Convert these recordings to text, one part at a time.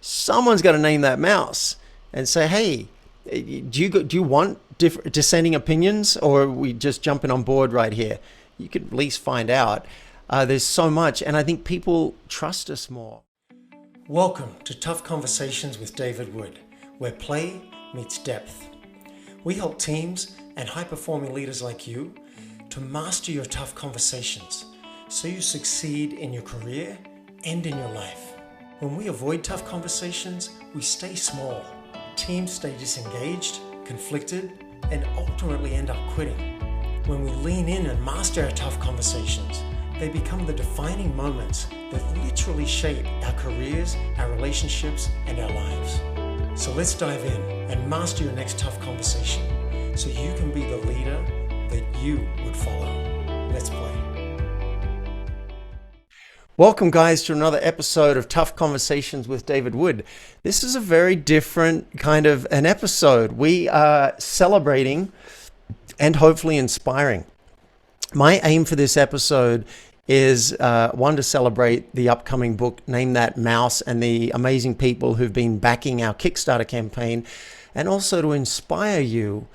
someone's got to name that mouse and say, hey, do you want dissenting opinions, or are we just jumping on board right here? You could at least find out. There's so much, and I think people trust us more. Welcome to Tough Conversations with David Wood, where play meets depth. We help teams and high-performing leaders like you to master your tough conversations so you succeed in your career and in your life. When we avoid tough conversations, we stay small. Teams stay disengaged, conflicted, and ultimately end up quitting. When we lean in and master our tough conversations, they become the defining moments that literally shape our careers, our relationships, and our lives. So let's dive in and master your next tough conversation so you can be the leader that you would follow. Let's play. Welcome, guys, to another episode of Tough Conversations with David Wood. This is a very different kind of an episode. We are celebrating and hopefully inspiring. My aim for this episode is one, to celebrate the upcoming book, Name That Mouse, and the amazing people who've been backing our Kickstarter campaign, and also to inspire you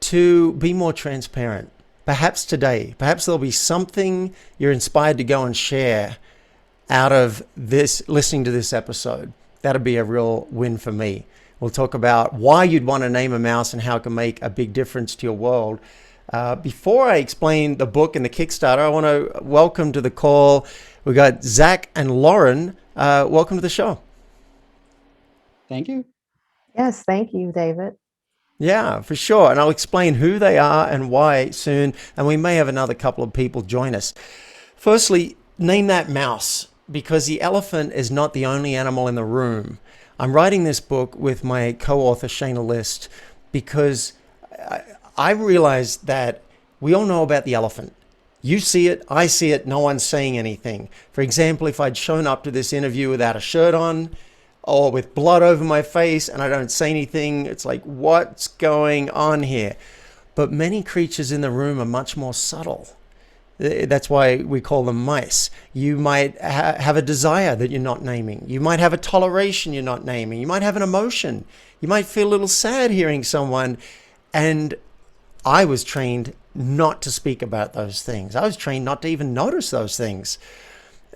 to be more transparent. Perhaps today, perhaps there'll be something you're inspired to go and share out of this, listening to this episode. That'd be a real win for me. We'll talk about why you'd want to name a mouse and how it can make a big difference to your world. Before I explain the book and the Kickstarter, I want to welcome to the call. We got Zack and Lauren. Welcome to the show. Thank you. Yes, thank you, David. Yeah, for sure. And I'll explain who they are and why soon. And we may have another couple of people join us. Firstly, name that mouse, because the elephant is not the only animal in the room. I'm writing this book with my co-author, Shaina List, because I realized that we all know about the elephant. You see it, I see it, no one's saying anything. For example, if I'd shown up to this interview without a shirt on or with blood over my face and I don't say anything, it's like, what's going on here? But many creatures in the room are much more subtle. That's why we call them mice. You might have a desire that you're not naming. You might have a toleration you're not naming. You might have an emotion. You might feel a little sad hearing someone. And I was trained not to speak about those things. I was trained not to even notice those things.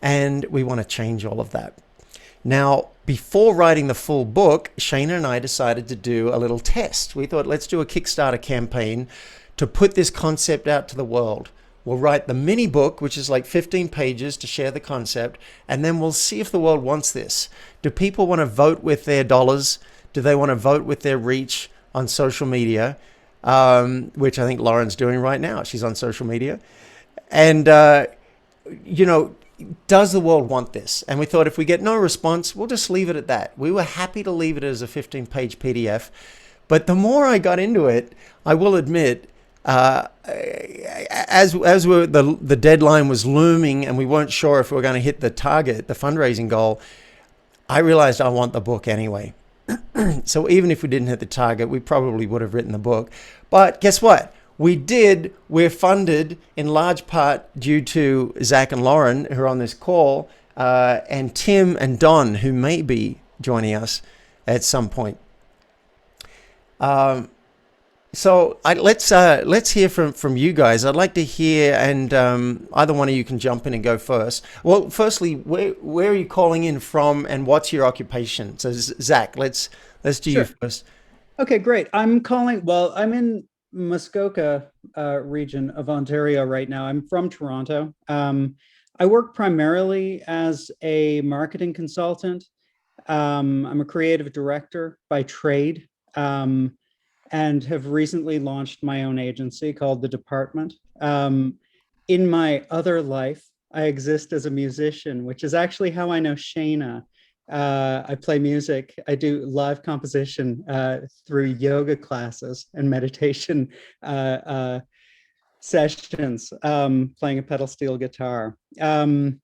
And we want to change all of that. Now, before writing the full book, Shaina and I decided to do a little test. We thought, let's do a Kickstarter campaign to put this concept out to the world. We'll write the mini book, which is like 15 pages to share the concept, and then we'll see if the world wants this. Do people want to vote with their dollars? Do they want to vote with their reach on social media? Which I think Lauren's doing right now. She's on social media. And, does the world want this? And we thought if we get no response, we'll just leave it at that. We were happy to leave it as a 15-page PDF. But the more I got into it, I will admit, as the deadline was looming and we weren't sure if we were going to hit the target, the fundraising goal, I realized I want the book anyway. So even if we didn't hit the target, we probably would have written the book. But guess what? We did. We're funded in large part due to Zack and Lauren, who are on this call, and Tim and Don, who may be joining us at some point. So let's hear from you guys. I'd like to hear, and either one of you can jump in and go first. Well, firstly, where are you calling in from, and what's your occupation? So Zack, let's do you first. Okay, great. I'm in Muskoka region of Ontario right now. I'm from Toronto. I work primarily as a marketing consultant. I'm a creative director by trade. And have recently launched my own agency called The Department. In my other life, I exist as a musician, which is actually how I know Shaina. I play music. I do live composition through yoga classes and meditation sessions, playing a pedal steel guitar. And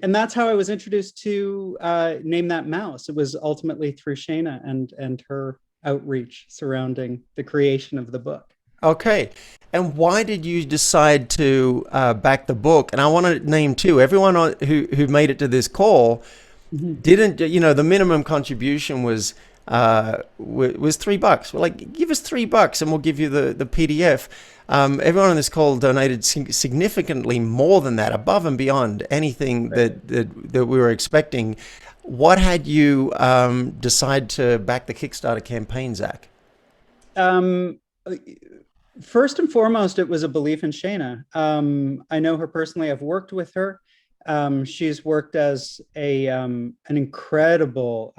that's how I was introduced to Name That Mouse. It was ultimately through Shaina and her outreach surrounding the creation of the book. Okay. And why did you decide to back the book? And I want to name too, everyone who made it to this call, Mhm. didn't, the minimum contribution was $3. We're like, give us $3 and we'll give you the PDF. Everyone on this call donated significantly more than that, above and beyond anything that we were expecting. What had you decide to back the Kickstarter campaign, Zach? Um, First and foremost, it was a belief in Shaina. I know her personally. I've worked with her. She's worked as an incredible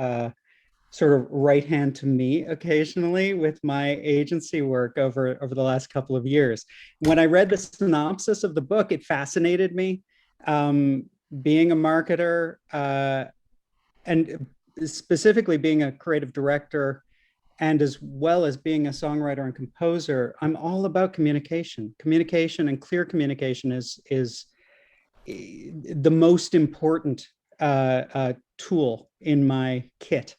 sort of right hand to me occasionally with my agency work over the last couple of years. When I read the synopsis of the book, it fascinated me. Um, Being a marketer and specifically being a creative director, and as well as being a songwriter and composer, I'm all about communication. Communication and clear communication is the most important tool in my kit.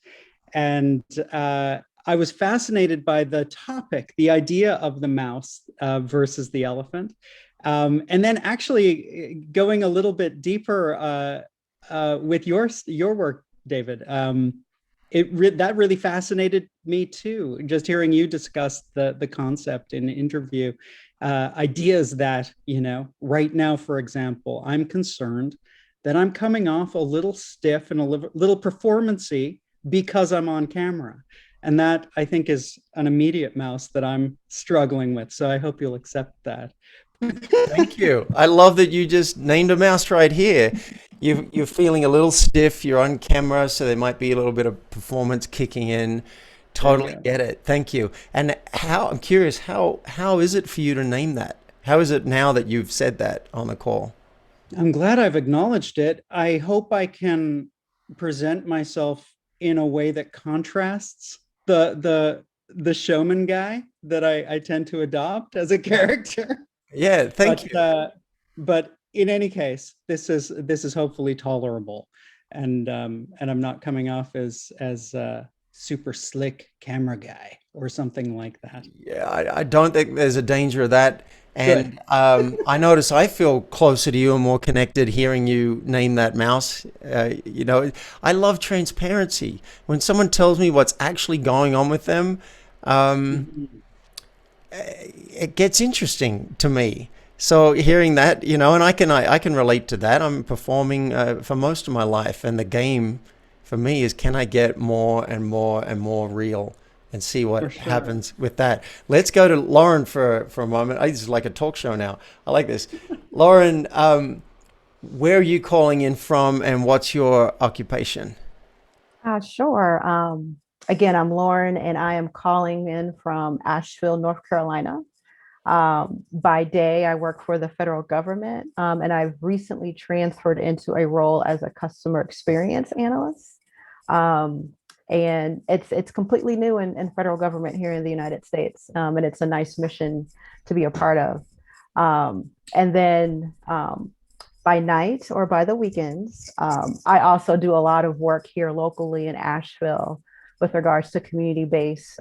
And I was fascinated by the topic, the idea of the mouse versus the elephant. And then actually going a little bit deeper with your work, David. That really fascinated me too. Just hearing you discuss the concept in the interview, ideas that right now, for example, I'm concerned that I'm coming off a little stiff and a little performancy because I'm on camera. And that I think is an immediate mouse that I'm struggling with. So I hope you'll accept that. Thank you. I love that you just named a mouse right here. You're feeling a little stiff. You're on camera, so there might be a little bit of performance kicking in. There you Totally go. get it. Thank you. And I'm curious, how is it for you to name that? How is it now that you've said that on the call? I'm glad I've acknowledged it. I hope I can present myself in a way that contrasts the showman guy that I tend to adopt as a character. Yeah, thank But you. but in any case, this is hopefully tolerable, and I'm not coming off as super slick camera guy or something like that. Yeah, I don't think there's a danger of that. Good. And I notice I feel closer to you and more connected hearing you name that mouse. I love transparency. When someone tells me what's actually going on with them, um, Mhm. it gets interesting to me. So hearing that, and I can relate to that. I'm performing for most of my life, and the game for me is, can I get more and more and more real and see For what sure. happens with that. Let's go to Lauren for a moment. This is like a talk show now. I like this. Lauren, where are you calling in from, and what's your occupation? Sure. Again, I'm Lauren, and I am calling in from Asheville, North Carolina. By day, I work for the federal government, and I've recently transferred into a role as a customer experience analyst. Um, and it's completely new in federal government here in the United States, and it's a nice mission to be a part of. And then by night or by the weekends, I also do a lot of work here locally in Asheville with regards to community-based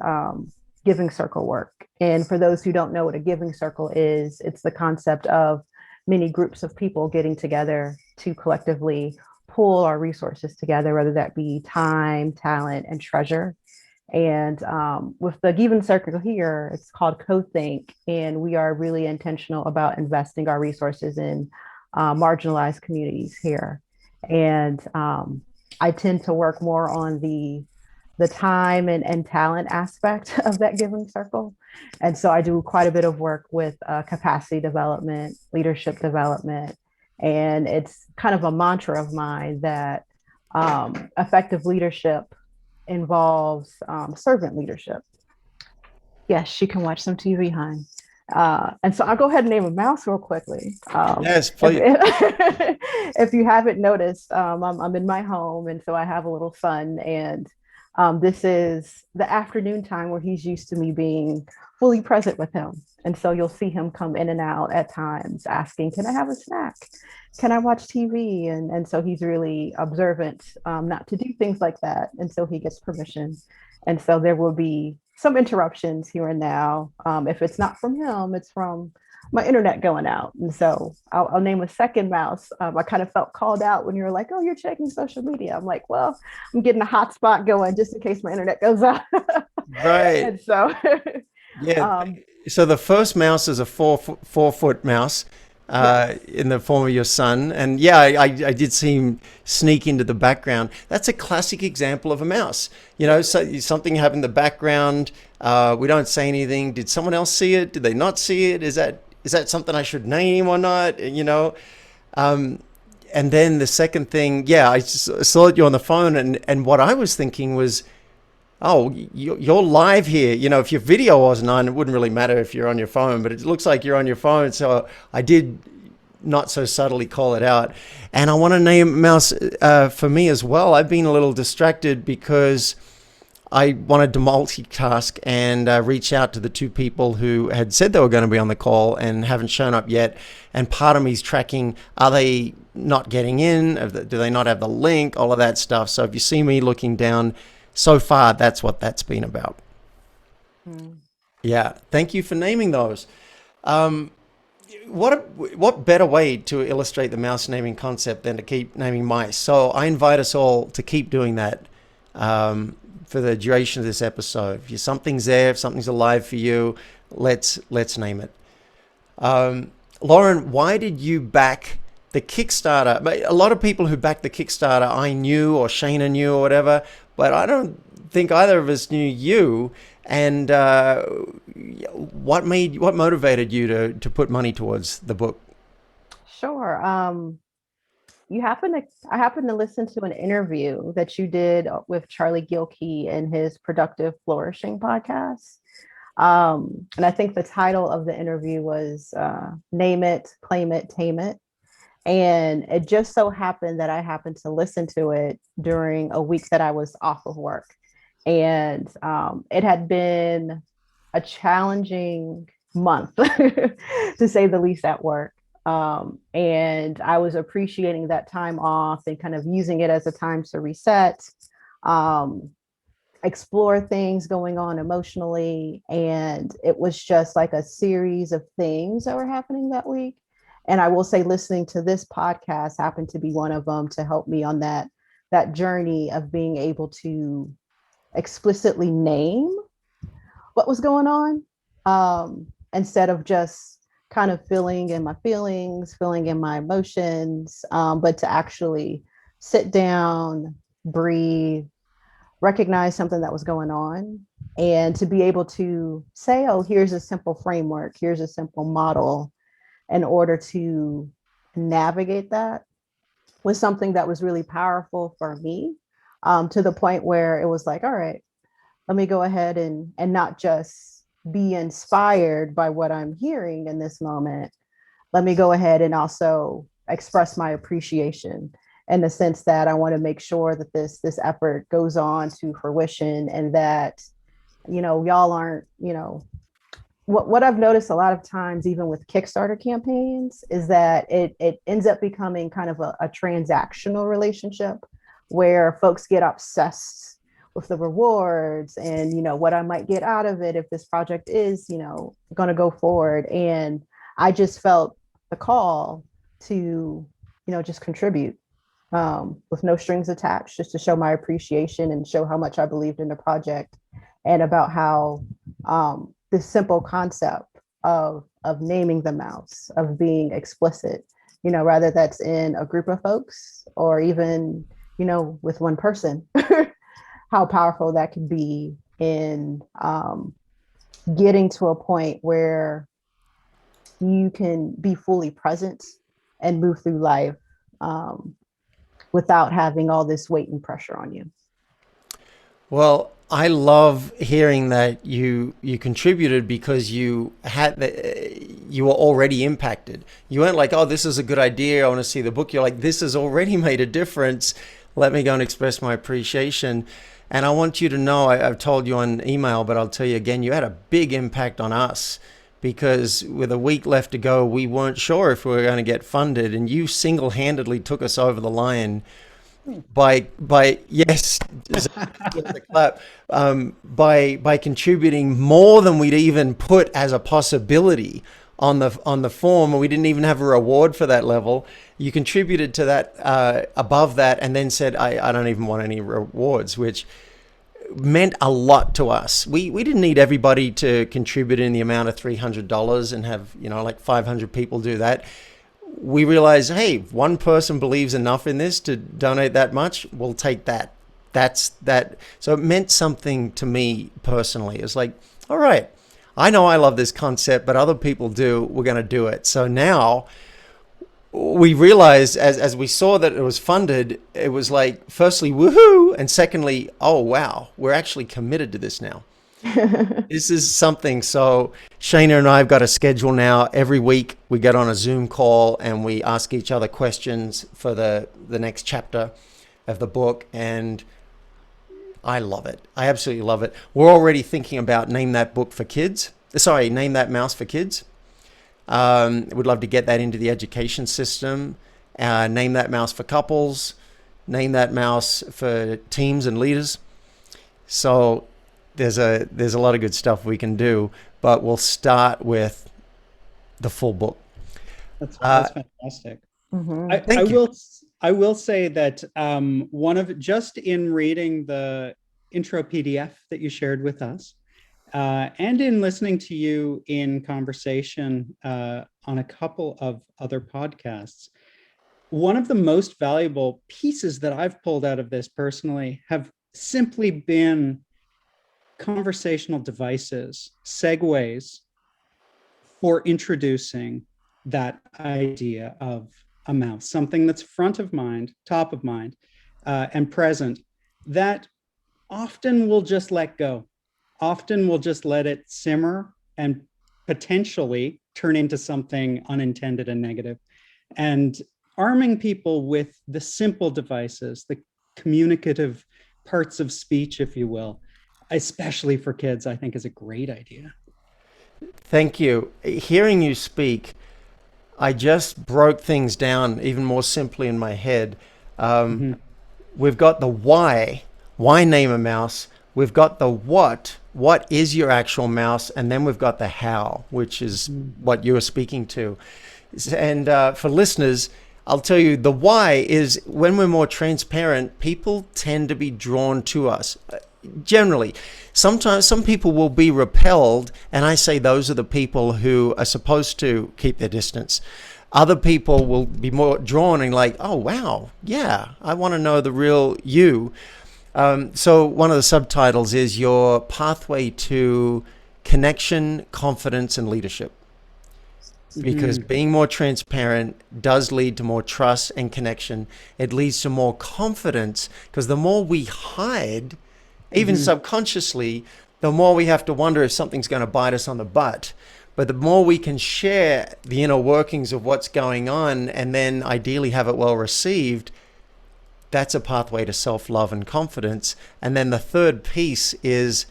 giving circle work. And for those who don't know what a giving circle is, it's the concept of many groups of people getting together to collectively pool our resources together, whether that be time, talent, and treasure. And with the Given Circle here, it's called Co-Think, and we are really intentional about investing our resources in marginalized communities here. And I tend to work more on the time and talent aspect of that Giving Circle. And so I do quite a bit of work with capacity development, leadership development, and it's kind of a mantra of mine that effective leadership involves servant leadership. Yes, you can watch some TV, hon. And so I'll go ahead and name a mouse real quickly. Yes, If, please. if you haven't noticed, I'm in my home, and so I have a little son, and this is the afternoon time where he's used to me being fully present with him. And so you'll see him come in and out at times asking, can I have a snack? Can I watch TV? And so he's really observant not to do things like that. And so he gets permission. And so there will be some interruptions here and now. If it's not from him, it's from my internet going out. And so I'll name a second mouse. I kind of felt called out when you're like, oh, you're checking social media. I'm like, well, I'm getting a hotspot going just in case my internet goes out. Right. And so, Yeah. um, So the first mouse is a 4 foot mouse yes, in the form of your son. And yeah, I did see him sneak into the background. That's a classic example of a mouse. So something happened in the background. We don't say anything. Did someone else see it? Did they not see it? Is that something I should name or not? And then the second thing, yeah, I just saw you on the phone, and what I was thinking was, oh, you're live here. If your video wasn't on, it wouldn't really matter if you're on your phone, but it looks like you're on your phone. So I did not so subtly call it out. And I want to name mouse for me as well. I've been a little distracted because I wanted to multitask and reach out to the two people who had said they were going to be on the call and haven't shown up yet. And part of me is tracking, are they not getting in? Do they not have the link? All of that stuff. So if you see me looking down, so far, that's what that's been about. mm, Yeah, thank you for naming those. Um, what better way to illustrate the mouse naming concept than to keep naming mice? So I invite us all to keep doing that for the duration of this episode. If something's there, if something's alive for you, let's name it. Lauren, why did you back the Kickstarter? A lot of people who backed the Kickstarter, I knew, or Shaina knew, or whatever, but I don't think either of us knew you. And what motivated you to put money towards the book? sure. I happened to listen to an interview that you did with Charlie Gilkey in his Productive Flourishing podcast. And I think the title of the interview was Name It, Claim It, Tame It. And it just so happened that I happened to listen to it during a week that I was off of work. And it had been a challenging month, to say the least, at work. And I was appreciating that time off and kind of using it as a time to reset, um, explore things going on emotionally. And it was just like a series of things that were happening that week. And I will say, listening to this podcast happened to be one of them to help me on that journey of being able to explicitly name what was going on, instead of just kind of feeling in my feelings, feeling in my emotions, but to actually sit down, breathe, recognize something that was going on, and to be able to say, oh, here's a simple framework, here's a simple model in order to navigate that, was something that was really powerful for me, to the point where it was like, all right, let me go ahead and not just be inspired by what I'm hearing in this moment. Let me go ahead and also express my appreciation, in the sense that I want to make sure that this effort goes on to fruition, and that, y'all aren't, what I've noticed a lot of times, even with Kickstarter campaigns, is that it ends up becoming kind of a transactional relationship where folks get obsessed with the rewards and, what I might get out of it if this project is, going to go forward. And I just felt the call to, just contribute, with no strings attached, just to show my appreciation and show how much I believed in the project, and about how, this simple concept of naming the mouse, of being explicit, rather that's in a group of folks or even, with one person, how powerful that can be in, getting to a point where you can be fully present and move through life, without having all this weight and pressure on you. Well, I love hearing that you contributed because you were already impacted. You weren't like, oh, this is a good idea, I want to see the book. You're like, this has already made a difference. Let me go and express my appreciation. And I want you to know, I've told you on email, but I'll tell you again, you had a big impact on us, because with a week left to go, we weren't sure if we were going to get funded, and you single-handedly took us over the line by yes, the clap, by contributing more than we'd even put as a possibility on the form, and we didn't even have a reward for that level. You contributed to that above that, and then said, I don't even want any rewards, which meant a lot to us. We didn't need everybody to contribute in the amount of $300 and have, like 500 people do that. We realized, hey, one person believes enough in this to donate that much, we'll take that. That's that. So it meant something to me personally. It's like, all right, I know I love this concept, but other people do. We're going to do it. So now we realized as we saw that it was funded, it was like, firstly, woohoo. And secondly, oh, wow, we're actually committed to this now. This is something. So Shaina and I have got a schedule now. Every week we get on a Zoom call and we ask each other questions for the next chapter of the book. And I love it. I absolutely love it. We're already thinking about name that book for kids. Sorry, name that mouse for kids. Would love to get that into the education system. Name that mouse for couples. Name that mouse for teams and leaders. So there's a lot of good stuff we can do, but we'll start with the full book. That's fantastic. Mm-hmm. I will say that just in reading the intro PDF that you shared with us, and in listening to you in conversation on a couple of other podcasts, one of the most valuable pieces that I've pulled out of this personally have simply been conversational devices, segues for introducing that idea of a mouse, something that's front of mind, top of mind, and present, that often we'll just let go. Often we'll just let it simmer and potentially turn into something unintended and negative. And arming people with the simple devices, the communicative parts of speech, if you will, especially for kids, I think is a great idea. Thank you. Hearing you speak, I just broke things down even more simply in my head. Mm-hmm. We've got the why name a mouse. We've got the what is your actual mouse? And then we've got the how, which is what you're speaking to. And for listeners, I'll tell you, the why is when we're more transparent, people tend to be drawn to us. Generally, sometimes some people will be repelled, and I say those are the people who are supposed to keep their distance. Other people will be more drawn and like, oh, wow, yeah, I want to know the real you. So one of the subtitles is your pathway to connection, confidence, and leadership. Because being more transparent does lead to more trust and connection. It leads to more confidence, because the more we hide, even subconsciously, the more we have to wonder if something's going to bite us on the butt. But the more we can share the inner workings of what's going on and then ideally have it well received, that's a pathway to self-love and confidence. And then the third piece is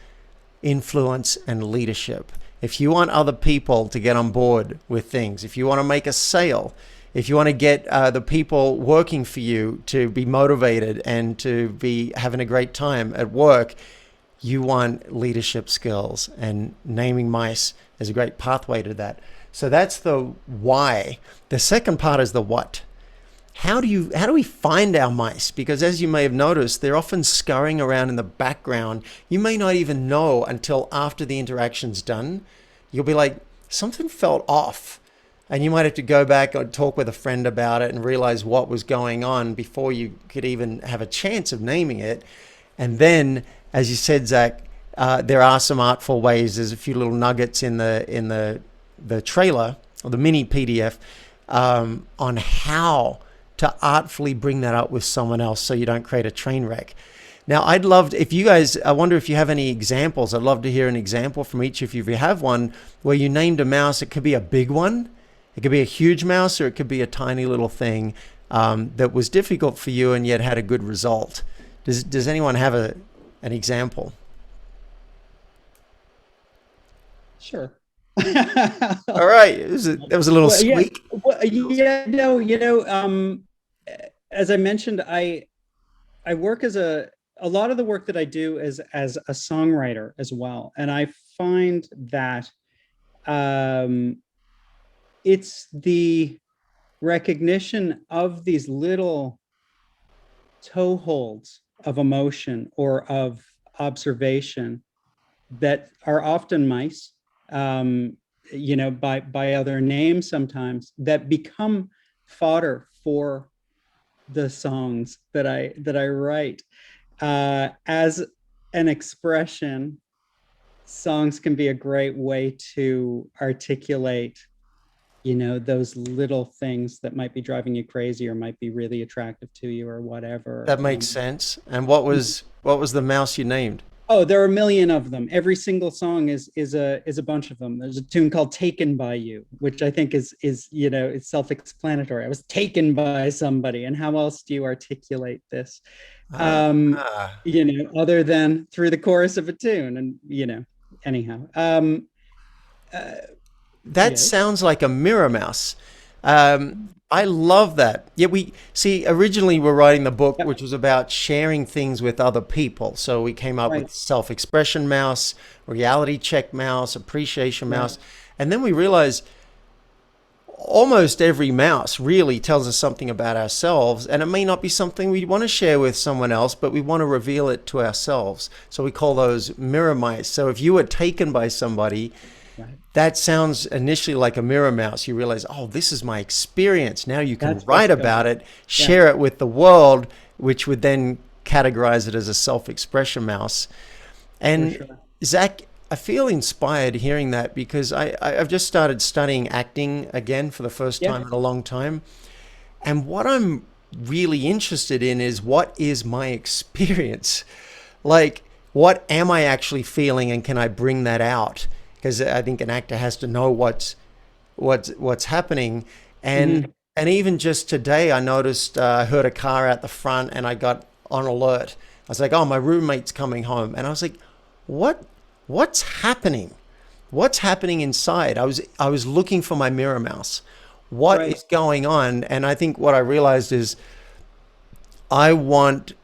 influence and leadership. If you want other people to get on board with things, if you want to make a sale, if you want to get the people working for you to be motivated and to be having a great time at work, you want leadership skills, and naming mice is a great pathway to that. So that's the why. The second part is the what. How do we find our mice? Because as you may have noticed, they're often scurrying around in the background. You may not even know until after the interaction's done. You'll be like, something felt off. And you might have to go back and talk with a friend about it and realize what was going on before you could even have a chance of naming it. And then, as you said, Zack, there are some artful ways. There's a few little nuggets in the trailer or the mini PDF on how to artfully bring that up with someone else so you don't create a train wreck. Now, I'd love if you guys, I wonder if you have any examples. I'd love to hear an example from each of you. If you have one where you named a mouse, it could be a big one, it could be a huge mouse, or it could be a tiny little thing that was difficult for you and yet had a good result. Does anyone have an example? Sure. All right, that was a little squeak. As I mentioned, I work as a lot of the work that I do is as a songwriter as well, and I find that it's the recognition of these little toeholds of emotion or of observation that are often mice, by other names sometimes, that become fodder for the songs that I write. As an expression, songs can be a great way to articulate, those little things that might be driving you crazy or might be really attractive to you or whatever. That makes sense. And what was the mouse you named? Oh, there are a million of them. Every single song is a bunch of them. There's a tune called "Taken by You," which I think is it's self-explanatory. I was taken by somebody, and how else do you articulate this? Ah, Other than through the chorus of a tune, and anyhow. Uh, that yes, sounds like a mirror mouse. I love that. Yeah, we see originally we're writing the book, yep, which was about sharing things with other people. So we came up right, with self-expression mouse, reality check mouse, appreciation right. mouse. And then we realized almost every mouse really tells us something about ourselves, and it may not be something we want to share with someone else, but we want to reveal it to ourselves. So we call those mirror mice. So if you were taken by somebody, Right. that sounds initially like a mirror mouse. You realize, oh, this is my experience. Now you can That's write what's going about on. it, Yeah, share it with the world, which would then categorize it as a self-expression mouse. for And sure. Zach, I feel inspired hearing that because I've just started studying acting again for the first Yeah, time in a long time. And what I'm really interested in is what is my experience? Like, what am I actually feeling, and can I bring that out? Because I think an actor has to know what's happening. And hmm, and even just today, I noticed I heard a car out the front, and I got on alert. I was like, "Oh, my roommate's coming home," and I was like, "What? What's happening? What's happening inside?" I was looking for my mirror mouse. What right, is going on? And I think what I realized is I want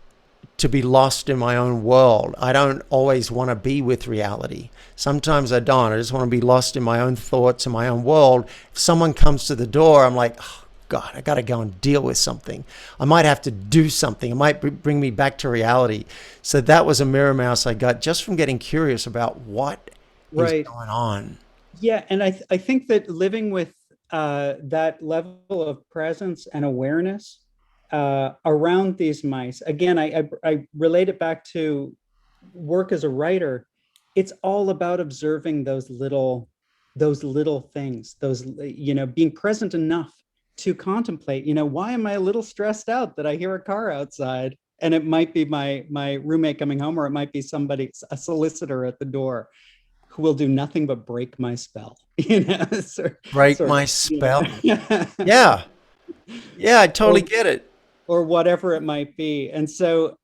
to be lost in my own world. I don't always want to be with reality. Sometimes I don't. I just want to be lost in my own thoughts and my own world. If someone comes to the door, I'm like, oh, God, I got to go and deal with something. I might have to do something. It might bring me back to reality. So that was a mirror mouse I got just from getting curious about what is right. going on. Yeah, and I think that living with that level of presence and awareness around these mice, again, I relate it back to work as a writer. It's all about observing those little things, those being present enough to contemplate. Why am I a little stressed out that I hear a car outside? And it might be my roommate coming home, or it might be somebody, a solicitor at the door, who will do nothing but break my spell, sort, Break sort of, my spell. yeah. Yeah. Yeah, I totally or get it. or whatever it might be. And so,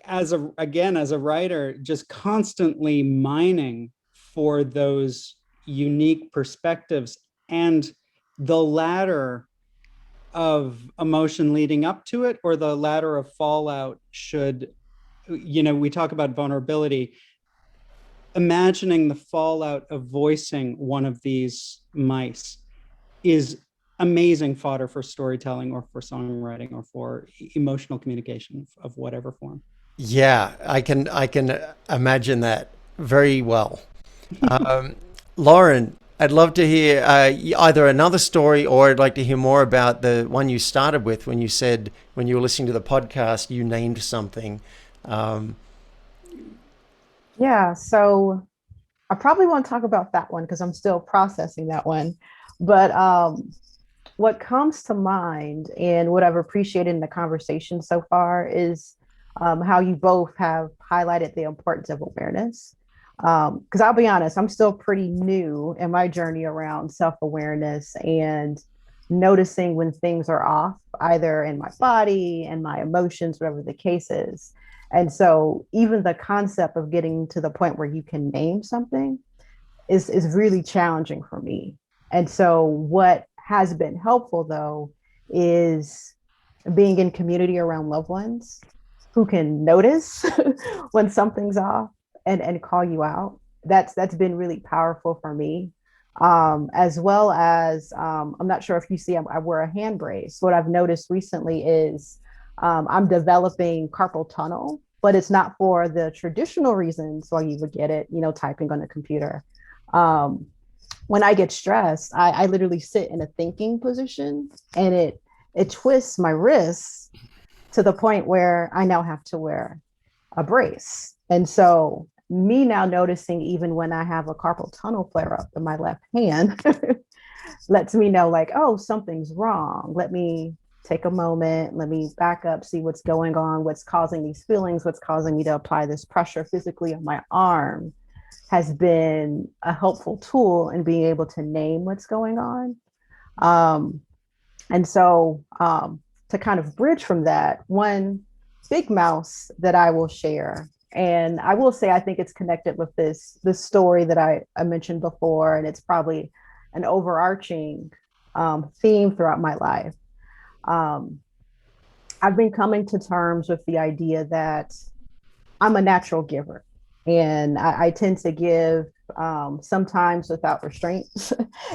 as a writer, just constantly mining for those unique perspectives, and the ladder of emotion leading up to it, or the ladder of fallout, should, we talk about vulnerability, imagining the fallout of voicing one of these mice is amazing fodder for storytelling or for songwriting or for emotional communication of whatever form. Yeah, I can imagine that very well. Lauren, I'd love to hear either another story, or I'd like to hear more about the one you started with when you said when you were listening to the podcast you named something. Um, Yeah, so I probably won't talk about that one because I'm still processing that one. But what comes to mind and what I've appreciated in the conversation so far is how you both have highlighted the importance of awareness. Because I'll be honest, I'm still pretty new in my journey around self awareness and noticing when things are off, either in my body and my emotions, whatever the case is. And so, even the concept of getting to the point where you can name something is really challenging for me. And so what has been helpful though is being in community around loved ones who can notice when something's off and call you out. That's been really powerful for me. As well as I'm not sure if you see, I wear a hand brace. What I've noticed recently is I'm developing carpal tunnel, but it's not for the traditional reasons why you would get it, typing on a computer. Um, when I get stressed, I literally sit in a thinking position, and it twists my wrists to the point where I now have to wear a brace. And so me now noticing, even when I have a carpal tunnel flare up in my left hand, lets me know, like, oh, something's wrong. Let me take a moment. Let me back up, see what's going on, what's causing these feelings, what's causing me to apply this pressure physically on my arm, has been a helpful tool in being able to name what's going on. Um, and so to kind of bridge from that, one big mouse that I will share, and I will say I think it's connected with this story that I mentioned before, and it's probably an overarching theme throughout my life. Um, I've been coming to terms with the idea that I'm a natural giver, and I tend to give sometimes without restraints.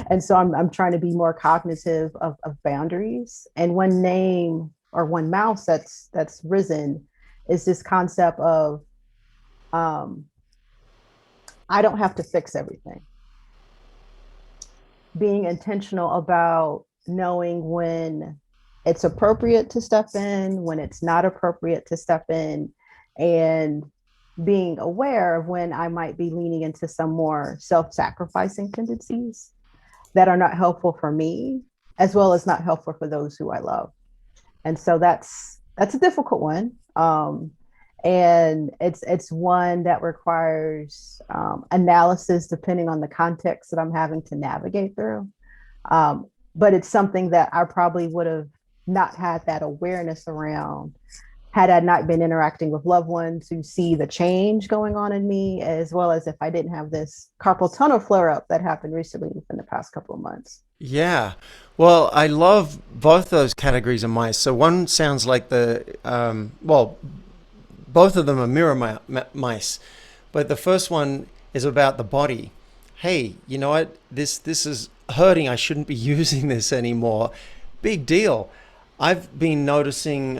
And so I'm trying to be more cognitive of boundaries. And one name or one mouse that's risen is this concept of um, I don't have to fix everything. Being intentional about knowing when it's appropriate to step in, when it's not appropriate to step in, and being aware of when I might be leaning into some more self-sacrificing tendencies that are not helpful for me, as well as not helpful for those who I love. And so that's a difficult one. And it's one that requires analysis depending on the context that I'm having to navigate through. But it's something that I probably would have not had that awareness around had I not been interacting with loved ones who see the change going on in me, as well as if I didn't have this carpal tunnel flare up that happened recently within the past couple of months. Yeah. Well, I love both those categories of mice. So one sounds like both of them are mirror mice, but the first one is about the body. Hey, you know what? This is hurting. I shouldn't be using this anymore. Big deal. I've been noticing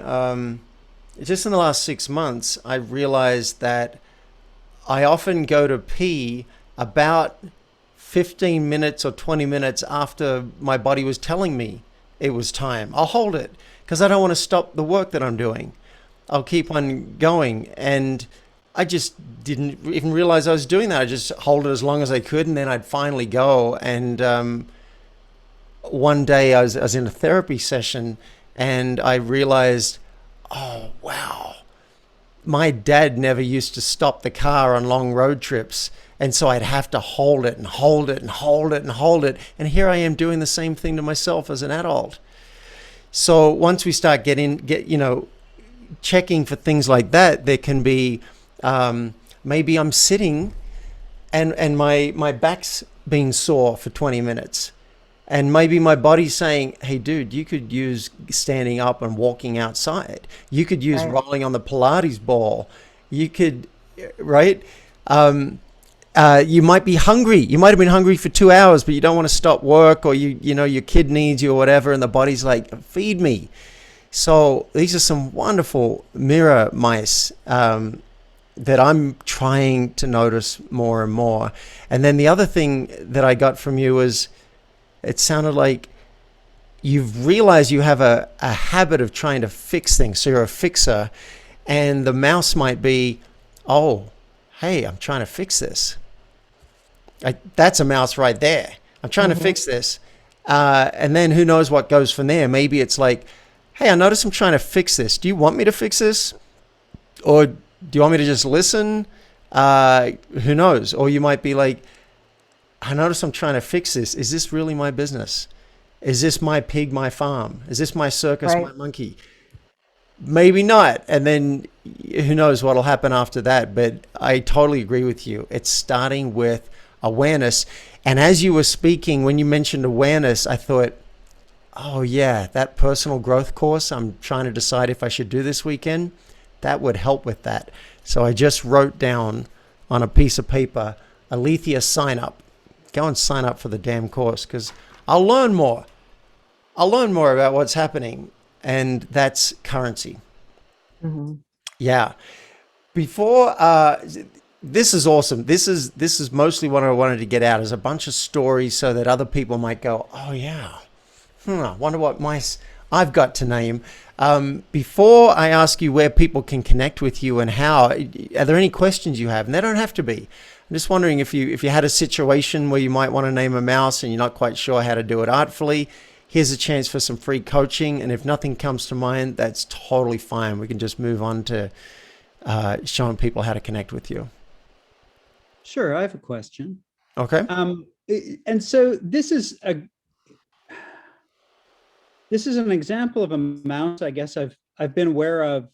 just in the last 6 months, I realized that I often go to pee about 15 minutes or 20 minutes after my body was telling me it was time. I'll hold it because I don't want to stop the work that I'm doing. I'll keep on going. And I just didn't even realize I was doing that. I just hold it as long as I could, and then I'd finally go. And one day I was in a therapy session, and I realized, oh, wow, my dad never used to stop the car on long road trips. And so I'd have to hold it and hold it and hold it and hold it. And here I am doing the same thing to myself as an adult. So once we start checking for things like that, there can be maybe I'm sitting and my back's being sore for 20 minutes. And maybe my body's saying, hey, dude, you could use standing up and walking outside. You could use Right. rolling on the Pilates ball. You could, right? You might be hungry. You might have been hungry for 2 hours, but you don't want to stop work, or your kid needs you or whatever, and the body's like, feed me. So these are some wonderful mirror mice that I'm trying to notice more and more. And then the other thing that I got from you was, it sounded like you've realized you have a habit of trying to fix things. So you're a fixer, and the mouse might be, oh, hey, I'm trying to fix this. That's a mouse right there. I'm trying to fix this. And then who knows what goes from there. Maybe it's like, hey, I notice I'm trying to fix this. Do you want me to fix this? Or do you want me to just listen? Who knows? Or you might be like, I notice I'm trying to fix this. Is this really my business? Is this my pig, my farm? Is this my circus, Right. my monkey? Maybe not. And then who knows what'll happen after that. But I totally agree with you. It's starting with awareness. And as you were speaking, when you mentioned awareness, I thought, oh yeah, that personal growth course I'm trying to decide if I should do this weekend, that would help with that. So I just wrote down on a piece of paper, Alethea sign up. go and sign up for the damn course, because I'll learn more. I'll learn more about what's happening, and that's currency. Mm-hmm. Yeah. Before, this is awesome. This is mostly what I wanted to get out, is a bunch of stories so that other people might go, oh yeah, I wonder what mice I've got to name. Before I ask you where people can connect with you and how, are there any questions you have? And they don't have to be. I'm just wondering if you had a situation where you might want to name a mouse and you're not quite sure how to do it artfully. Here's a chance for some free coaching. And if nothing comes to mind, that's totally fine. We can just move on to showing people how to connect with you. Sure, I have a question. Okay. And so this is an example of a mouse I guess I've been aware of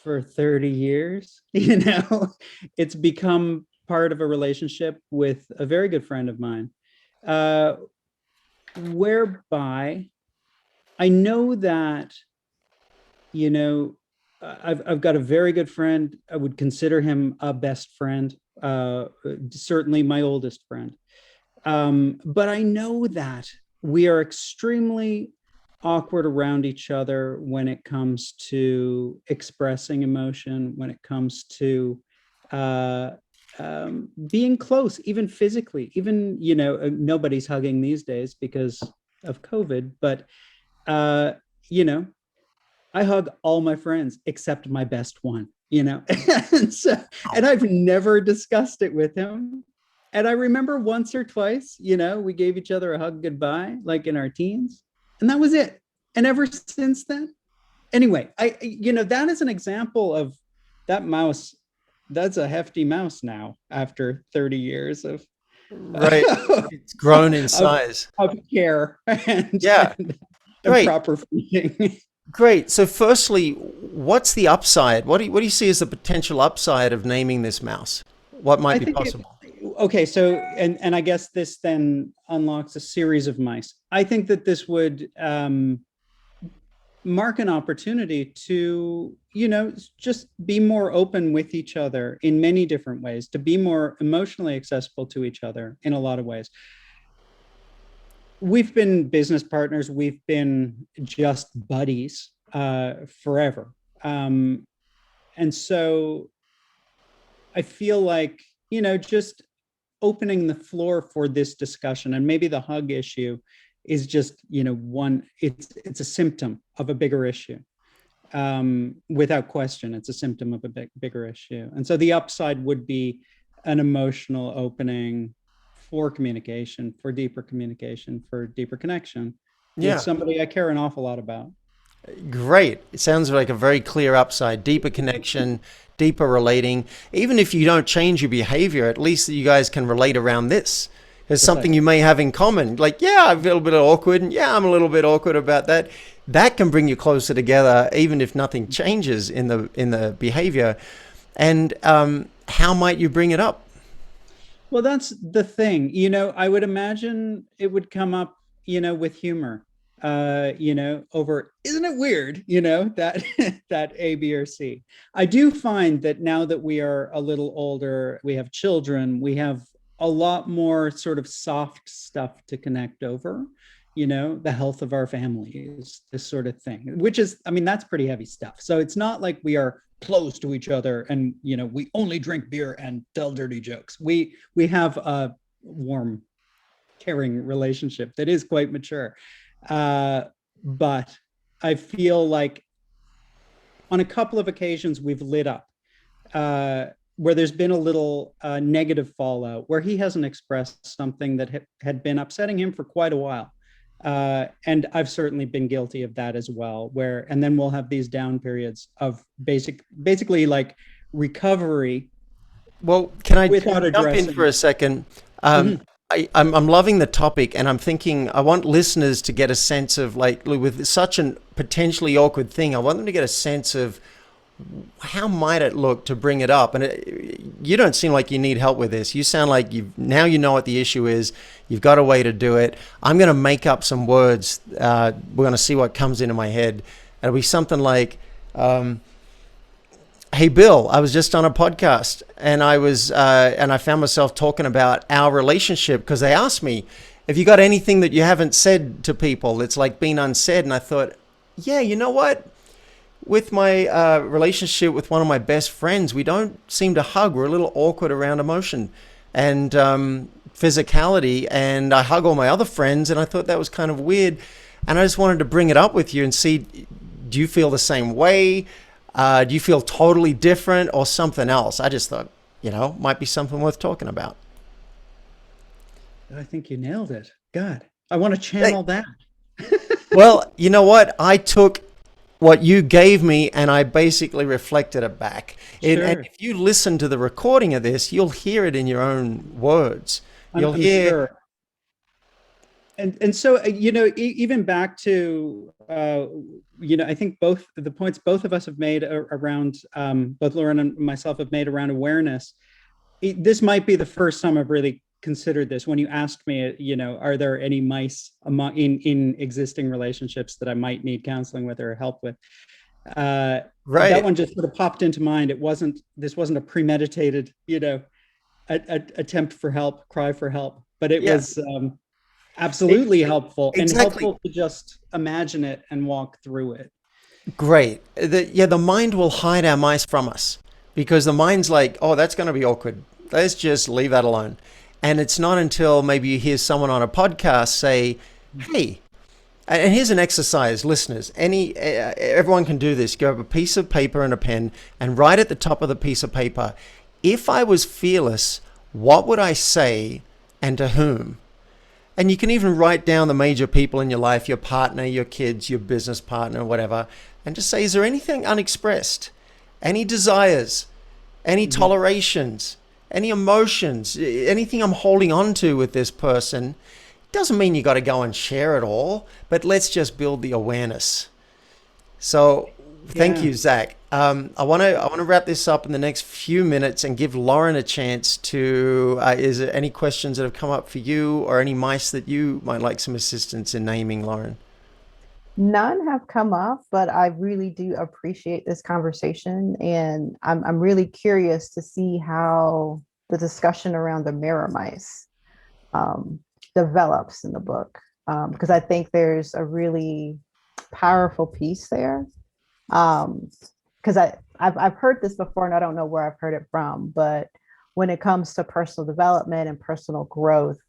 for 30 years. It's become part of a relationship with a very good friend of mine, whereby I know that, I've got a very good friend. I would consider him a best friend, certainly my oldest friend. But I know that we are extremely awkward around each other when it comes to expressing emotion, when it comes to being close, even physically. Even, nobody's hugging these days because of COVID, but I hug all my friends except my best one, and I've never discussed it with him. And I remember once or twice, we gave each other a hug goodbye, like in our teens, and that was it. And ever since then, anyway, that is an example of that mouse. That's a hefty mouse now after 30 years of Right. It's grown in size. of care and, Yeah. and Great. proper feeding. Great. So firstly, what's the upside? What do you see as the potential upside of naming this mouse? What might be possible? Okay, so and I guess this then unlocks a series of mice. I think that this would mark an opportunity to, just be more open with each other in many different ways, to be more emotionally accessible to each other in a lot of ways. We've been business partners. We've been just buddies forever. And so I feel like, just opening the floor for this discussion, and maybe the hug issue is just, it's a symptom of a bigger issue. Without question, it's a symptom of a bigger issue. And so the upside would be an emotional opening for communication, for deeper connection with somebody I care an awful lot about. Great. It sounds like a very clear upside, deeper connection, deeper relating. Even if you don't change your behavior, at least you guys can relate around this. There's something you may have in common. Like, yeah, I'm a little bit awkward, and yeah, I'm a little bit awkward about that. That can bring you closer together, even if nothing changes in the behavior. And how might you bring it up? Well, that's the thing. I would imagine it would come up, with humor. Over, isn't it weird, that that A, B, or C. I do find that now that we are a little older, we have children, we have a lot more sort of soft stuff to connect over, the health of our families, this sort of thing, which is, that's pretty heavy stuff. So it's not like we are close to each other and, we only drink beer and tell dirty jokes. We have a warm, caring relationship that is quite mature. But I feel like on a couple of occasions we've lit up, where there's been a little negative fallout, where he hasn't expressed something that had been upsetting him for quite a while. And I've certainly been guilty of that as well, and then we'll have these down periods of basically like recovery. Well, can I jump in for a second? I'm loving the topic, and I'm thinking I want listeners to get a sense of, like, with such a potentially awkward thing, I want them to get a sense of how might it look to bring it up. And you don't seem like you need help with this. You sound like now you know what the issue is. You've got a way to do it. I'm going to make up some words. We're going to see what comes into my head. It'll be something like, hey, Bill, I was just on a podcast and I found myself talking about our relationship because they asked me, have you got anything that you haven't said to people that's like been unsaid? And I thought, yeah, you know what? With my relationship with one of my best friends, we don't seem to hug. We're a little awkward around emotion and physicality. And I hug all my other friends, and I thought that was kind of weird. And I just wanted to bring it up with you and see, do you feel the same way? Do you feel totally different or something else? I just thought, might be something worth talking about. I think you nailed it. God, I want to channel that. Well, you know what? I took what you gave me and I basically reflected it back. Sure. And if you listen to the recording of this, you'll hear it in your own words. You'll hear. Sure. And so, even back to, I think both the points both of us have made around, both Lauren and myself have made around awareness. This might be the first time I've really considered this. When you asked me, are there any mice in existing relationships that I might need counseling with or help with? Right. That one just sort of popped into mind. This wasn't a premeditated, attempt for help, cry for help, but it was absolutely helpful and helpful to just imagine it and walk through it. Great. The mind will hide our mice from us because the mind's like, oh, that's going to be awkward. Let's just leave that alone. And it's not until maybe you hear someone on a podcast say, hey, and here's an exercise, listeners. Everyone can do this. Grab a piece of paper and a pen and write at the top of the piece of paper, if I was fearless, what would I say and to whom? And you can even write down the major people in your life, your partner, your kids, your business partner, whatever, and just say, is there anything unexpressed? Any desires? Any tolerations? Any emotions? Anything I'm holding on to with this person? Doesn't mean you got to go and share it all, but let's just build the awareness. So thank you, Zack. I want to wrap this up in the next few minutes and give Lauren a chance to, is there any questions that have come up for you or any mice that you might like some assistance in naming, Lauren? None have come up, but I really do appreciate this conversation. And I'm really curious to see how the discussion around the mirror mice develops in the book. Because I think there's a really powerful piece there. Because I've heard this before and I don't know where I've heard it from, but when it comes to personal development and personal growth,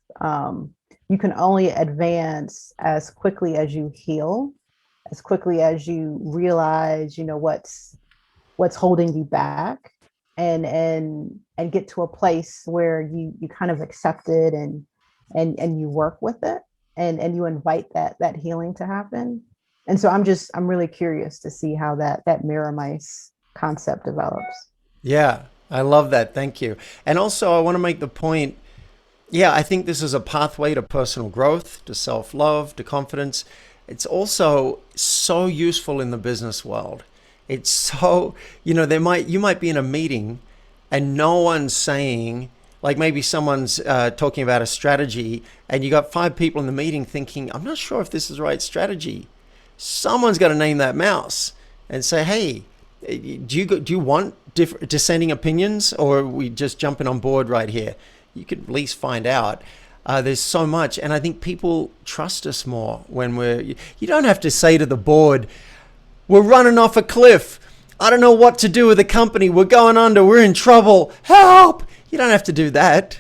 you can only advance as quickly as you heal, as quickly as you realize, what's holding you back and get to a place where you kind of accept it and you work with it and you invite that healing to happen. And so I'm really curious to see how that mirror mice concept develops. Yeah, I love that. Thank you. And also I want to make the point, I think this is a pathway to personal growth, to self-love, to confidence. It's also so useful in the business world. It's so, you might be in a meeting and no one's saying, like maybe someone's talking about a strategy and you got 5 people in the meeting thinking, I'm not sure if this is the right strategy. Someone's got to name that mouse and say, hey, do you want dissenting opinions or are we just jumping on board right here? You could at least find out. There's so much. And I think people trust us more when you don't have to say to the board, we're running off a cliff. I don't know what to do with the company. We're going under. We're in trouble. Help. You don't have to do that.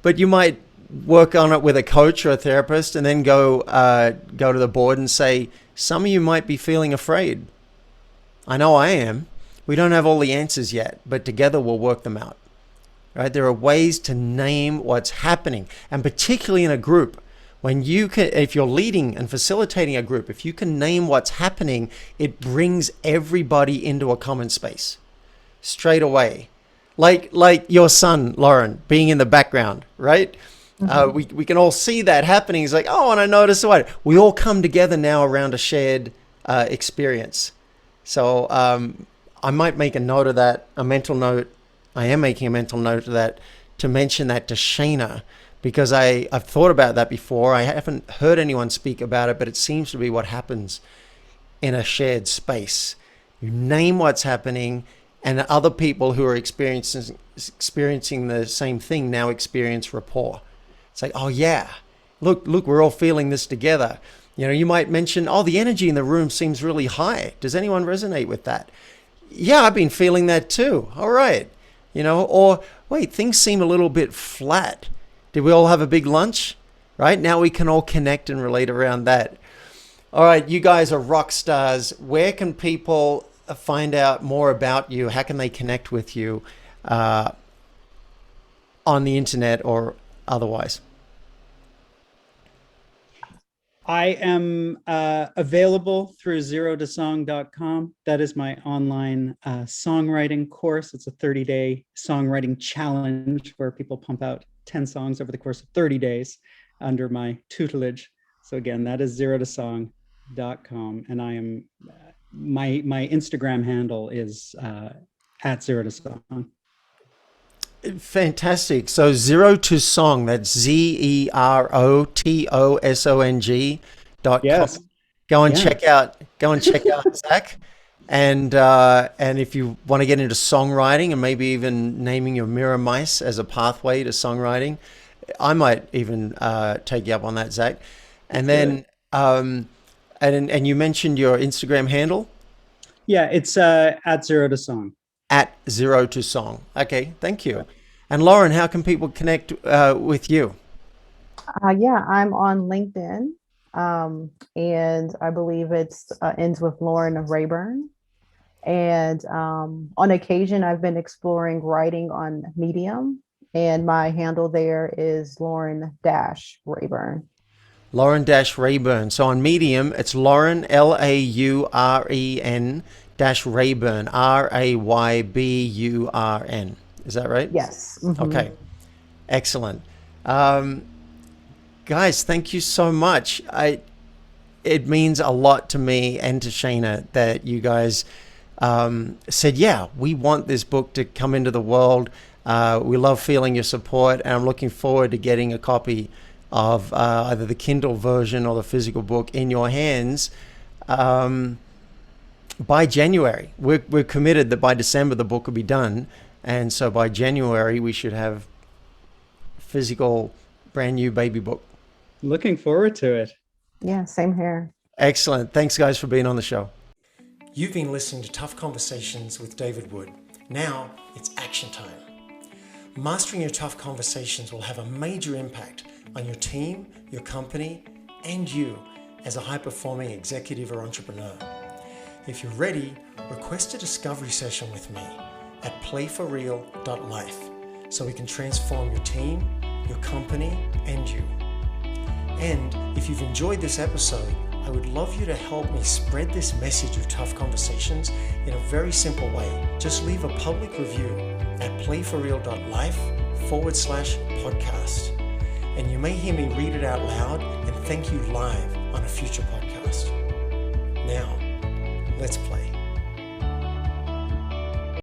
But you might work on it with a coach or a therapist and then go to the board and say, some of you might be feeling afraid. I know I am. We don't have all the answers yet, but together we'll work them out. Right? There are ways to name what's happening, and particularly in a group, if you're leading and facilitating a group, if you can name what's happening, it brings everybody into a common space straight away. Like your son, Lauren, being in the background, right? Mm-hmm. We can all see that happening. It's like, oh, and I noticed what we all come together now around a shared experience. So I might make a note of that, a mental note. I am making a mental note of that to mention that to Shaina, because I've thought about that before. I haven't heard anyone speak about it, but it seems to be what happens in a shared space. You name what's happening and other people who are experiencing the same thing now experience rapport. It's like, oh yeah, look, we're all feeling this together. You know, you might mention, oh, the energy in the room seems really high. Does anyone resonate with that? Yeah, I've been feeling that too. All right. You know, or wait, things seem a little bit flat. Did we all have a big lunch? Right? Now we can all connect and relate around that. All right, you guys are rock stars. Where can people find out more about you? How can they connect with you on the internet or otherwise? I am available through zerotosong.com. That is my online songwriting course. It's a 30-day songwriting challenge where people pump out 10 songs over the course of 30 days under my tutelage. So again, that is zerotosong.com. And I am, my Instagram handle is at zerotosong. Fantastic. So Zero to Song, that's ZEROTOSONG.com. Yes. Go and Yeah. check out Zack. And if you want to get into songwriting and maybe even naming your mirror mice as a pathway to songwriting, I might even take you up on that, Zack. And then and you mentioned your Instagram handle? Yeah, it's at zerotosong. At Zero to Song. Okay, thank you. And Lauren, how can people connect with you? Yeah, I'm on LinkedIn, and I believe it's ends with Lauren of Rayburn. And on occasion, I've been exploring writing on Medium, and my handle there is Lauren-Rayburn. Lauren-Rayburn. So on Medium, it's Lauren, LAUREN Rayburn, RAYBURN. Is that right? Yes. Mm-hmm. Okay. Excellent. Guys, thank you so much. It means a lot to me and to Shaina that you guys said, yeah, we want this book to come into the world. We love feeling your support, and I'm looking forward to getting a copy of either the Kindle version or the physical book in your hands by January. We're committed that by December the book will be done, and so by January we should have physical brand new baby book. Looking forward to it. Yeah, same here. Excellent. Thanks guys for being on the show. You've been listening to Tough Conversations with David Wood. Now it's action time. Mastering your tough conversations will have a major impact on your team, your company, and you as a high-performing executive or entrepreneur. If you're ready, request a discovery session with me at playforreal.life so we can transform your team, your company, and you. And if you've enjoyed this episode, I would love you to help me spread this message of tough conversations in a very simple way. Just leave a public review at playforreal.life/podcast. And you may hear me read it out loud and thank you live on a future podcast. Now, let's play.